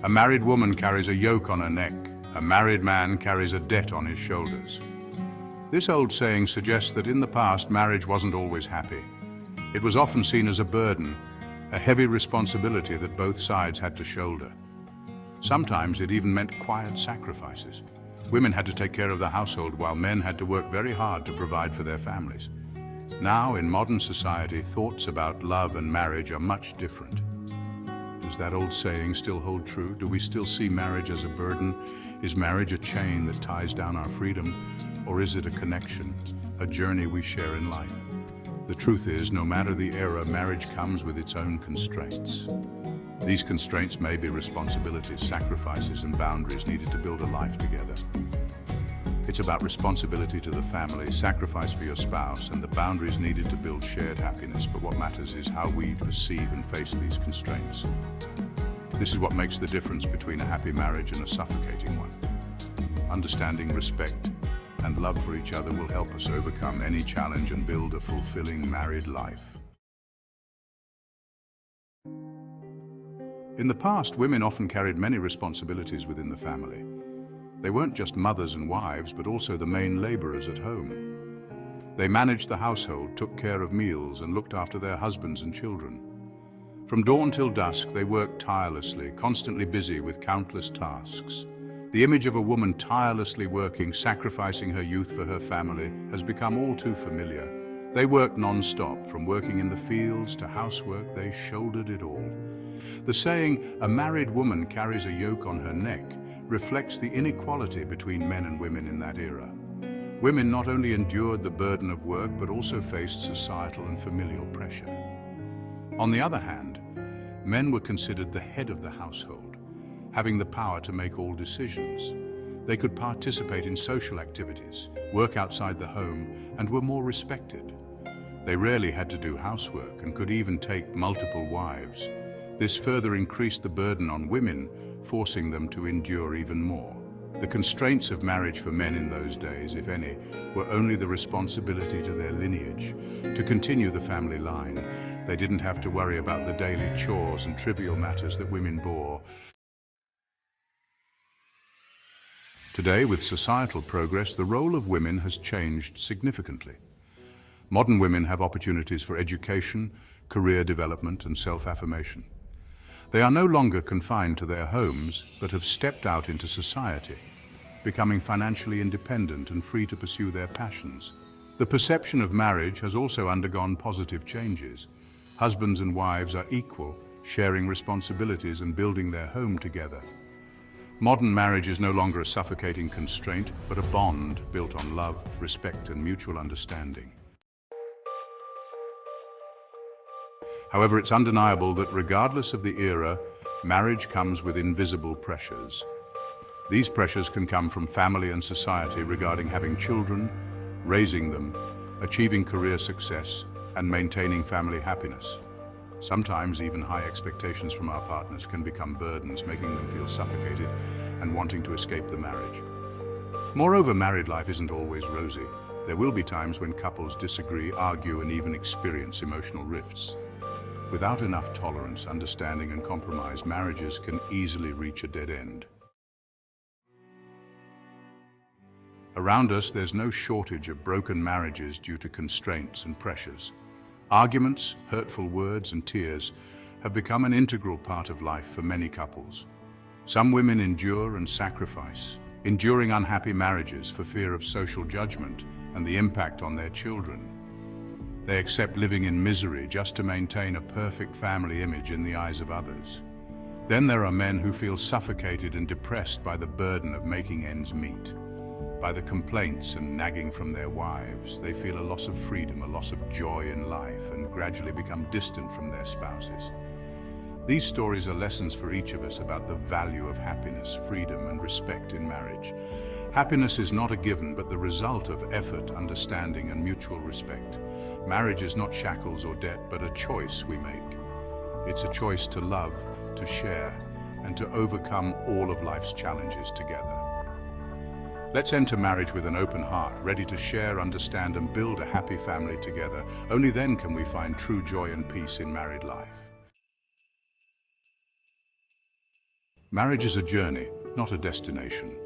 A married woman carries a yoke on her neck. A married man carries a debt on his shoulders. This old saying suggests that in the past, marriage wasn't always happy. It was often seen as a burden, a heavy responsibility that both sides had to shoulder. Sometimes it even meant quiet sacrifices. Women had to take care of the household while men had to work very hard to provide for their families. Now, in modern society, thoughts about love and marriage are much different. Does that old saying still hold true? Do we still see marriage as a burden? Is marriage a chain that ties down our freedom? Or is it a connection, a journey we share in life? The truth is, no matter the era, marriage comes with its own constraints. These constraints may be responsibilities, sacrifices, and boundaries needed to build a life together. It's about responsibility to the family, sacrifice for your spouse, and the boundaries needed to build shared happiness. But what matters is how we perceive and face these constraints. This is what makes the difference between a happy marriage and a suffocating one. Understanding, respect, and love for each other will help us overcome any challenge and build a fulfilling married life. In the past, women often carried many responsibilities within the family. They weren't just mothers and wives, but also the main laborers at home. They managed the household, took care of meals, and looked after their husbands and children. From dawn till dusk, they worked tirelessly, constantly busy with countless tasks. The image of a woman tirelessly working, sacrificing her youth for her family, has become all too familiar. They worked non-stop, from working in the fields to housework. They shouldered it all. The saying, "a married woman carries a yoke on her neck," reflects the inequality between men and women in that era. Women not only endured the burden of work, but also faced societal and familial pressure. On the other hand, men were considered the head of the household, having the power to make all decisions. They could participate in social activities, work outside the home, and were more respected. They rarely had to do housework and could even take multiple wives. This further increased the burden on women, forcing them to endure even more. The constraints of marriage for men in those days, if any, were only the responsibility to their lineage, to continue the family line. They didn't have to worry about the daily chores and trivial matters that women bore. Today, with societal progress, the role of women has changed significantly. Modern women have opportunities for education, career development, and self-affirmation. They are no longer confined to their homes, but have stepped out into society, becoming financially independent and free to pursue their passions. The perception of marriage has also undergone positive changes. Husbands and wives are equal, sharing responsibilities and building their home together. Modern marriage is no longer a suffocating constraint, but a bond built on love, respect, and mutual understanding. However, it's undeniable that regardless of the era, marriage comes with invisible pressures. These pressures can come from family and society regarding having children, raising them, achieving career success, and maintaining family happiness. Sometimes even high expectations from our partners can become burdens, making them feel suffocated and wanting to escape the marriage. Moreover, married life isn't always rosy. There will be times when couples disagree, argue, and even experience emotional rifts. Without enough tolerance, understanding, and compromise, marriages can easily reach a dead end. Around us, there's no shortage of broken marriages due to constraints and pressures. Arguments, hurtful words, and tears have become an integral part of life for many couples. Some women endure and sacrifice, enduring unhappy marriages for fear of social judgment and the impact on their children. They accept living in misery just to maintain a perfect family image in the eyes of others. Then there are men who feel suffocated and depressed by the burden of making ends meet. By the complaints and nagging from their wives, they feel a loss of freedom, a loss of joy in life, and gradually become distant from their spouses. These stories are lessons for each of us about the value of happiness, freedom, and respect in marriage. Happiness is not a given, but the result of effort, understanding, and mutual respect. Marriage is not shackles or debt, but a choice we make. It's a choice to love, to share, and to overcome all of life's challenges together. Let's enter marriage with an open heart, ready to share, understand, and build a happy family together. Only then can we find true joy and peace in married life. Marriage is a journey, not a destination.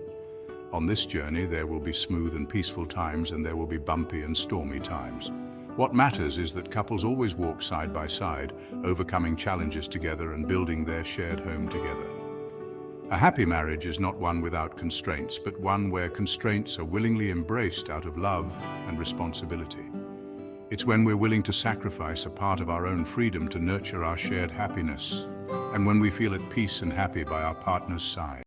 On this journey, there will be smooth and peaceful times, and there will be bumpy and stormy times. What matters is that couples always walk side by side, overcoming challenges together and building their shared home together. A happy marriage is not one without constraints, but one where constraints are willingly embraced out of love and responsibility. It's when we're willing to sacrifice a part of our own freedom to nurture our shared happiness, and when we feel at peace and happy by our partner's side.